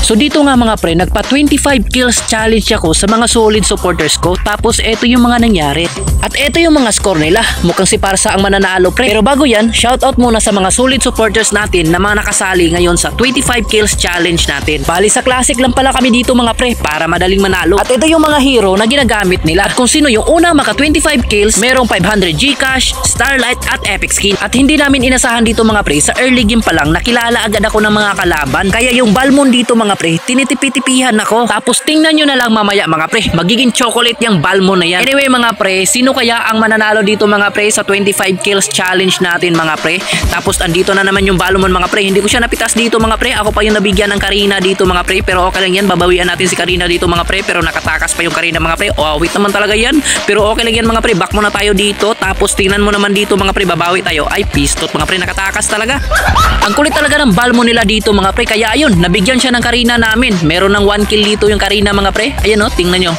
So dito nga mga pre, nagpa 25 kills challenge ako sa mga solid supporters ko. Tapos eto yung mga nangyari. At eto yung mga score nila. Mukhang si Parsa ang mananalo pre. Pero bago yan, shoutout muna sa mga solid supporters natin na mga nakasali ngayon sa 25 kills challenge natin. Bali sa classic lang pala kami dito mga pre para madaling manalo. At ito yung mga hero na ginagamit nila. At kung sino yung una maka 25 kills, merong 500 Gcash, Starlight at Epic Skin. At hindi namin inasahan dito mga pre, sa early game pa lang nakilala agad ako ng mga kalaban. Kaya yung Balmond dito mga pre, tinitipi-tipihan ako. Tapos tingnan nyo na lang mamaya mga pre, magiging chocolate yung Balmond na yan. Anyway mga pre, sino kaya ang mananalo dito mga pre sa 25 kills challenge natin mga pre? Tapos andito na naman yung Balmond mga pre. Hindi ko siya napitas dito mga pre. Ako pa yung nabigyan ng Karina dito mga pre. Pero okay lang yan, babawian natin si Karina dito mga pre. Pero nakatakas pa yung Karina mga pre. Oh, wait naman talaga yan. Pero okay lang yan mga pre. Back muna tayo dito. Tapos tingnan mo naman dito mga pre, babawi tayo. Ay, pistot mga pre, nakatakas talaga. Ang kulit talaga ng Balmond nila dito mga pre. Kaya ayun, nabigyan siya ng Karina namin. Meron ng 1 kill dito yung Karina mga pre. Ayan o, tingnan nyo.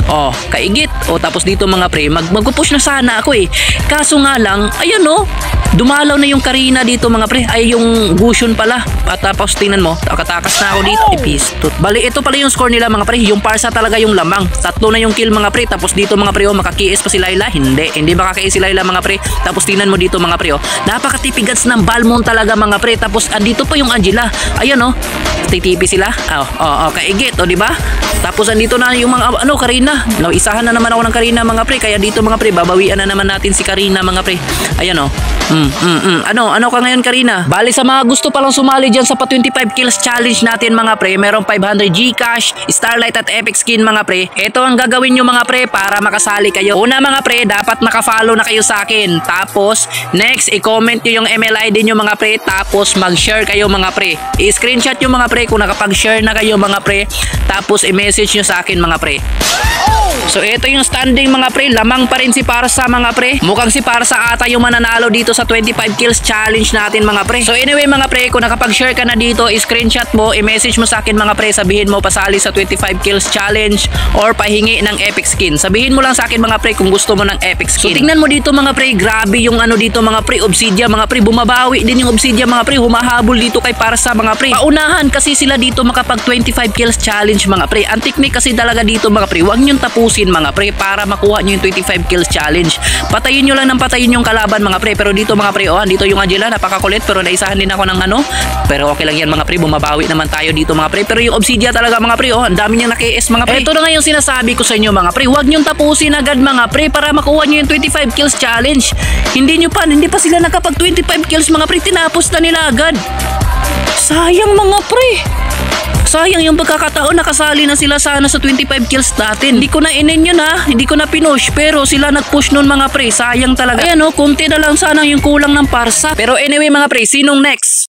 Oh, kaigit. Oh, tapos dito mga pre, magpupush na sana ako eh. Kaso nga lang, ayan o, dumalaw na yung Karina dito mga pre. Ay, yung Gusion pala. At tapos tingnan mo, nakatakas na ako dito. Pistot. Bali, ito pala yung score nila mga pre. Yung Parsa talaga yung lamang. 3 na yung kill mga pre. Tapos dito mga pre, oh, makakiis pa si Layla. Hindi makakiis si Layla mga pre. Tapos tingnan mo dito mga pre, oh. Napakatipigats ng Balmond talaga mga pre. Tapos andito pa yung Angela. Ayan oh. Titipi sila. Oh, kaigit, oh, di ba? Tapos andito na yung mga Karina. No, isahan na naman ako ng Karina mga pre. Kaya dito mga pre, babawian na naman natin si Karina mga pre. Ayan oh. Ano ka ngayon Karina? Bali sa mga gusto palang sumali dyan sa pa 25 kills challenge natin mga pre, merong 500 Gcash, Starlight at Epic Skin mga pre. Ito ang gagawin nyo mga pre para makasali kayo. Una mga pre, dapat nakafollow na kayo sa akin. Tapos next, i-comment nyo yung ML ID nyo mga pre. Tapos mag-share kayo mga pre. I-screenshot nyo mga pre kung nakapag-share na kayo mga pre. Tapos i-message nyo sa akin mga pre. So ito yung standing mga pre, lamang pa rin si Parsa mga pre. Mukhang si Parsa ata yung mananalo dito sa 25 kills challenge natin mga pre. So anyway mga pre, kung nakapag-share ka na dito, i-screenshot mo, i-message mo sa akin mga pre, sabihin mo pasali sa 25 kills challenge or pahingi ng Epic Skin. Sabihin mo lang sa akin mga pre kung gusto mo ng Epic Skin. So tingnan mo dito mga pre, grabe yung dito mga pre, Obsidia mga pre, bumabawi din yung Obsidia mga pre, humahabol dito kay Parsa mga pre. Paunahan kasi sila dito makapag 25 kills challenge mga pre. Ang technique kasi talaga dito mga pre, huwag nyo tapusin mga pre para makuha nyo yung 25 kills challenge. Patayin nyo lang ng patayin yung kalaban mga pre. Pero dito mga pre, dito yung Angela, napakakulit. Pero naisahan din ako ng pero okay lang yan mga pre, bumabawi naman tayo dito mga pre. Pero yung Obsidia talaga mga pre, ang dami niyang naki-S mga pre. Ito na nga yung sinasabi ko sa inyo mga pre, huwag nyo tapusin agad mga pre para makuha nyo yung 25 kills challenge. Hindi pa sila nakapag 25 kills mga pre, tinapos na nila agad. Sayang mga pre. Sayang yung pagkakataon, nakasali na sila sana sa 25 kills natin. Hindi ko na inin yun hindi ko na pinush, pero sila nag-push nun mga pre. Sayang talaga. Ayan konti na lang sana yung kulang ng Parsa. Pero anyway mga pre, sinong next?